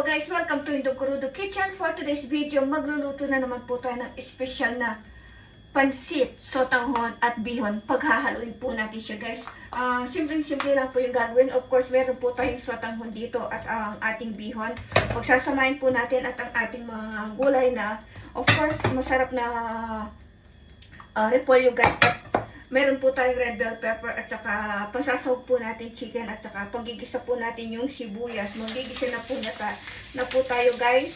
guys, welcome to Indog Kurudo Kitchen. For today's video, magluluto na naman po tayo ng special na pansit, sotanghon at bihon. Paghahaluin po natin siya guys. Simple-simple lang po yung gagawin. Of course, meron po tayong sotanghon dito at ang ating bihon. Pagsasamahin po natin at ang ating mga gulay na, of course, masarap na repolyo guys. At meron po tayong red bell pepper at saka pasasawag po natin chicken at saka pagigisa po natin yung sibuyas. Magigisa na po tayo guys.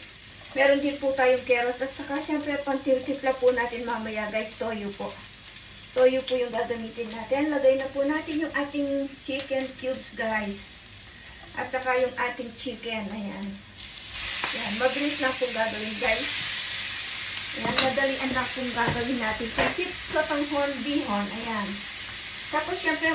Meron din po tayong carrots at saka syempre pantimpla po natin mamaya guys. Toyo po. Toyo po yung gagamitin natin. Lagay na po natin yung ating chicken cubes guys. At saka yung ating chicken. Ayan. Ayan. Mabilis lang po gagawin guys. Ayan, madalian lang kung gagawin natin. Pansit, sotanghon, bihon. Ayan. Tapos, syempre,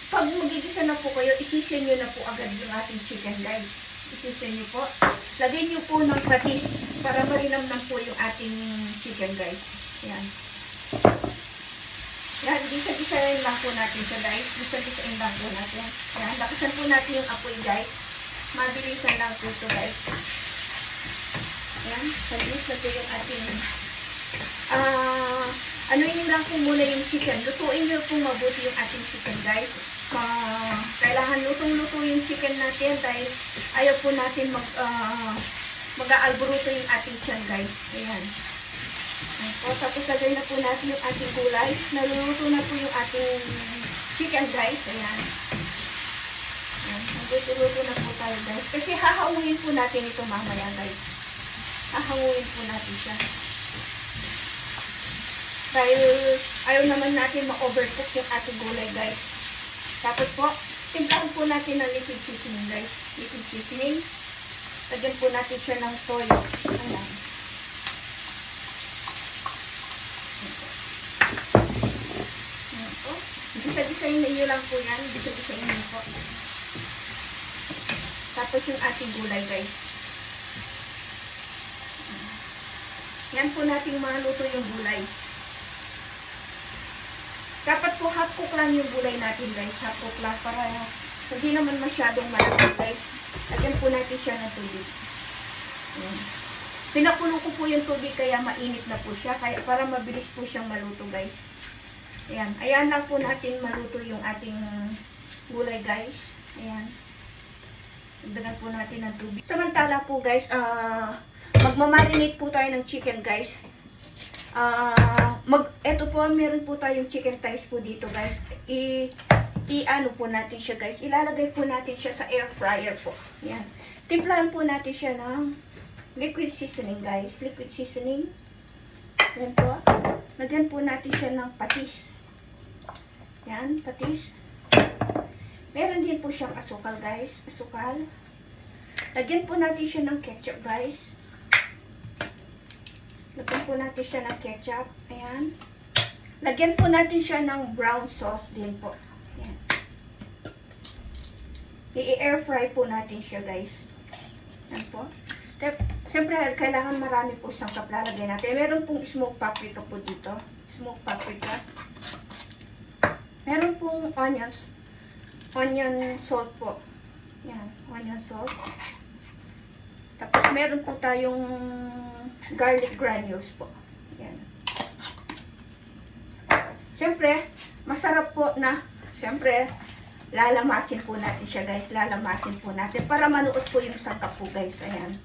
pag magigisa na po kayo, isisin nyo na po agad yung ating chicken, guys. Isisin nyo po. Lagyan nyo po ng patis para marinamnam po yung ating chicken, guys. Ayan. Ayan, gisa-gisain lang po natin siya, guys. Gisa-gisain lang po natin. Ayan, lakasan po natin yung apoy, guys. Mabilisan lang po ito, guys. Ayan, sabihin natin yung ating anuin lang po muna yung chicken. Lutuin nyo po mabuti yung ating chicken guys. Kailangan lutong-luto yung chicken natin dahil ayaw po natin mag-aalburuto yung ating chicken guys. Ayan. Tapos lagay na po natin yung ating gulay. Naluluto na po yung ating chicken guys. Ayan. Luto-luto na po tayo guys. Kasi hahawin po natin ito mamaya guys. Hahanguin po natin siya. Dahil ayaw naman natin ma-overcook yung ating gulay guys. Tapos po, timplahan po natin ng liquid seasoning guys. Liquid seasoning. Lagyan po natin siya ng toyo. Ayan. Ayan po. Gisa-gisahin na nyo lang po yan. Gisa-gisahin nyo po. Tapos yung ating gulay guys. Yan po nating maluto yung gulay. Dapat po half cook lang yung gulay natin guys. Half cook lang para hindi naman masyadong malaki guys. Lagyan po natin siya ng tubig. Ayan. Pinakulo ko po yung tubig kaya mainit na po siya. Kaya para mabilis po siyang maluto guys. Ayan. Ayan lang po natin maluto yung ating gulay guys. Ayan. Dagdagan po natin ng tubig. Samantala po guys, magmamarinate po tayo ng chicken guys. Eto po, meron po tayong chicken thighs po dito guys. I-ano po natin siya guys. Ilalagay po natin siya sa air fryer po. Yan. Timplahan po natin siya ng liquid seasoning guys. Liquid seasoning. Yan po. Lagyan po natin siya ng patis. Yan, patis. Meron din po siyang asukal guys. Asukal. Lagyan po natin siya ng ketchup guys. Lagyan po natin siya ng ketchup. Ayan. Lagyan po natin siya ng brown sauce din po. Ayan. I-air fry po natin siya guys. Ayan po. Siyempre, kailangan marami po sangkap lalagay natin. Meron pong smoked paprika po dito. Smoked paprika. Meron pong onions. Onion salt po. Ayan. Onion salt. Tapos meron po tayong garlic granules po. Yan. Siyempre, masarap po na, siyempre, lalamasin po natin siya guys. Lalamasin po natin para manuot po yung sangkap po guys. Ayan.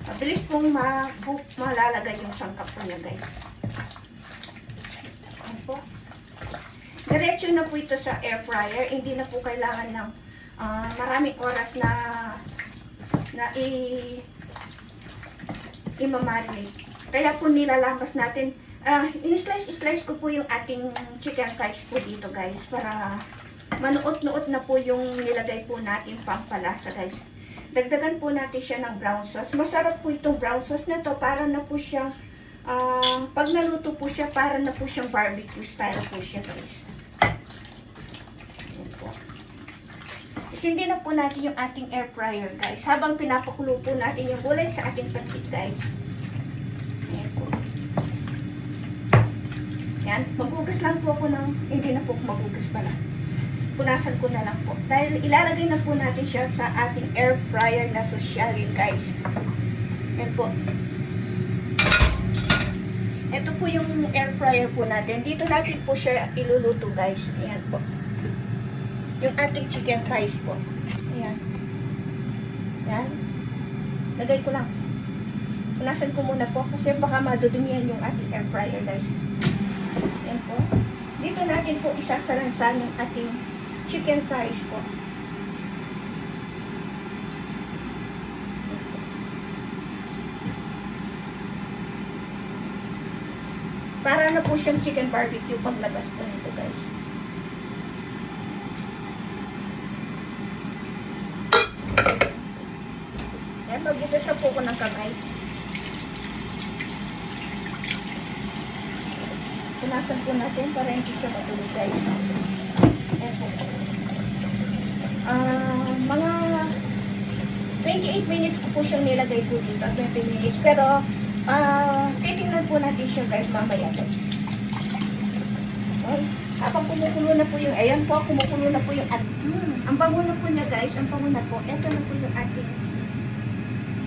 Mabilis pong malalagay yung sangkap po niya guys. Ayan po. Diretso na po ito sa air fryer. Hindi na po kailangan ng maraming oras na i-marinate. Kaya po nilalamas natin. In-slice ko po yung ating chicken thighs po dito guys. Para manuot-nuot na po yung nilagay po natin pampalasa guys. Dagdagan po natin siya ng brown sauce. Masarap po itong brown sauce na to. Para na po siyang, pag naluto po siya, para na po siyang barbecue style po siya guys. Ayan po. Hindi na po natin yung ating air fryer guys. Habang pinapakulo po natin yung gulay sa ating pansit guys. Ayan po. Yan. Magugas lang po ako ng, hindi na po magugas pala. punasan ko na lang po. Dahil ilalagay na po natin siya sa ating air fryer na sosyalin, guys. Yan po. Ito po yung air fryer po natin. Dito natin po siya iluluto, guys. Ayan po. Yung ating chicken thighs po. Ayan. Ayan. Lagay ko lang. Punasan ko muna po kasi baka madudumihan yung ating air fryer, guys. Ayan po. Dito natin po isasalansan yung ating chicken thighs po. Para na po siyang chicken barbecue paglabas po nito, guys. Ayan, magbukas na po ko ng kamay. Punasan po natin para hindi siya matulog, guys. Ayan po. Mga 28 minutes ko po siyang nilagay po dito. 20 minutes. Pero, titingnan po natin siya, guys, mamaya. Okay. Habang kumukulo na po yung, ayan po, kumukulo na po yung ang bango na po niya, guys, ang bango na po. Ito na po yung ating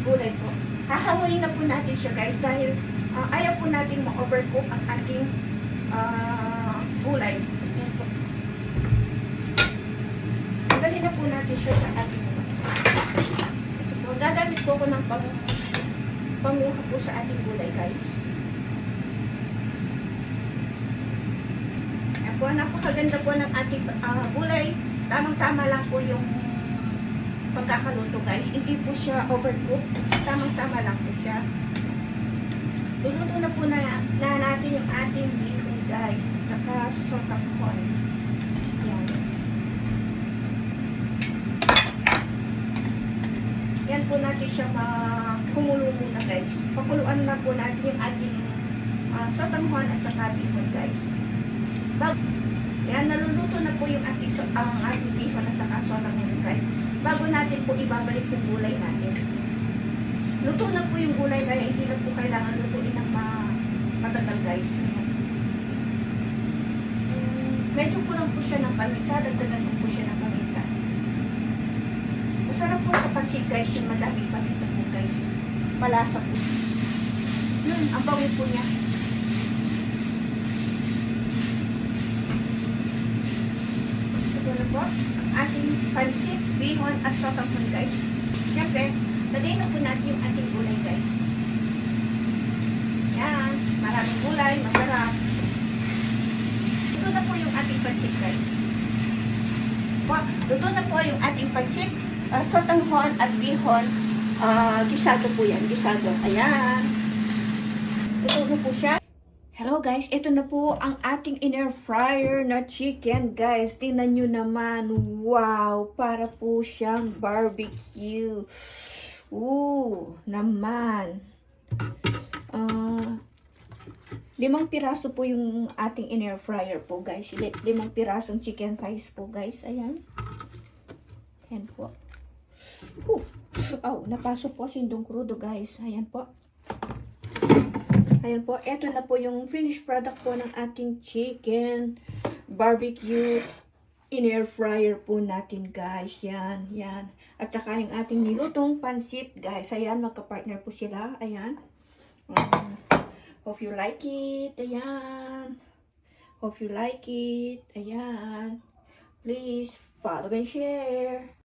gulay po. Hahanguin na po natin siya, guys, dahil ayaw po natin ma-overcook ang ating gulay. Ayan po. Tanggalin na po natin siya sa ating ito po. Gagamit po ako ng panguha po sa ating gulay, guys. Ayan po, napakaganda po ng ating gulay. Tamang-tama lang po yung pagkakaluto, guys. Hindi po siya overcooked. Tamang-tama lang po siya. Luluto na po na natin yung ating bihon, guys. At saka sotang corn. Ayan. Yan po natin siya kumulo muna, guys. Pakuluan na po natin yung ating sotang corn at saka bihon, guys. Yan, naluluto na po yung ating bihon at saka sotang corn, guys. Bago natin po ibabalik yung gulay natin. Luto na po yung gulay kaya hindi na po kailangan lutuin ng matagal, guys. Medyo kurang po siya ng paminta. Dagdagan ko po siya ng paminta. Masarap po sa pansit, guys, yung madaming paminta po, guys. Malasa po. Ang bawi po niya. Ito na po ang ating pansit, bihon at sotang corn, guys. Siyempre, lagay na po natin yung ating gulay, guys. Yan. Maraming gulay, masarap. Ito na po yung ating pansit, guys. Ito na po yung ating pansit. Sotang corn at bihon. Gisado po yan. Gisado. Ayan. Ito na po siya. Hello, guys. Ito na po ang ating in-air fryer na chicken, guys. Tingnan nyo naman. Wow. Para po siyang barbecue. Naman. 5 piraso po yung ating in-air fryer po, guys. 5 pirasong chicken thighs po, guys. Ayan. Ayan po. Napasok po sindong krudo, guys. Ayan po. Ayan po. Ito na po yung finished product po ng ating chicken barbecue in-air fryer po natin, guys. Yan. Yan. At saka yung ating nilutong pansit, guys. Ayan, magka-partner po sila. Ayan. Hope you like it. Ayan. Hope you like it. Ayan. Please follow and share.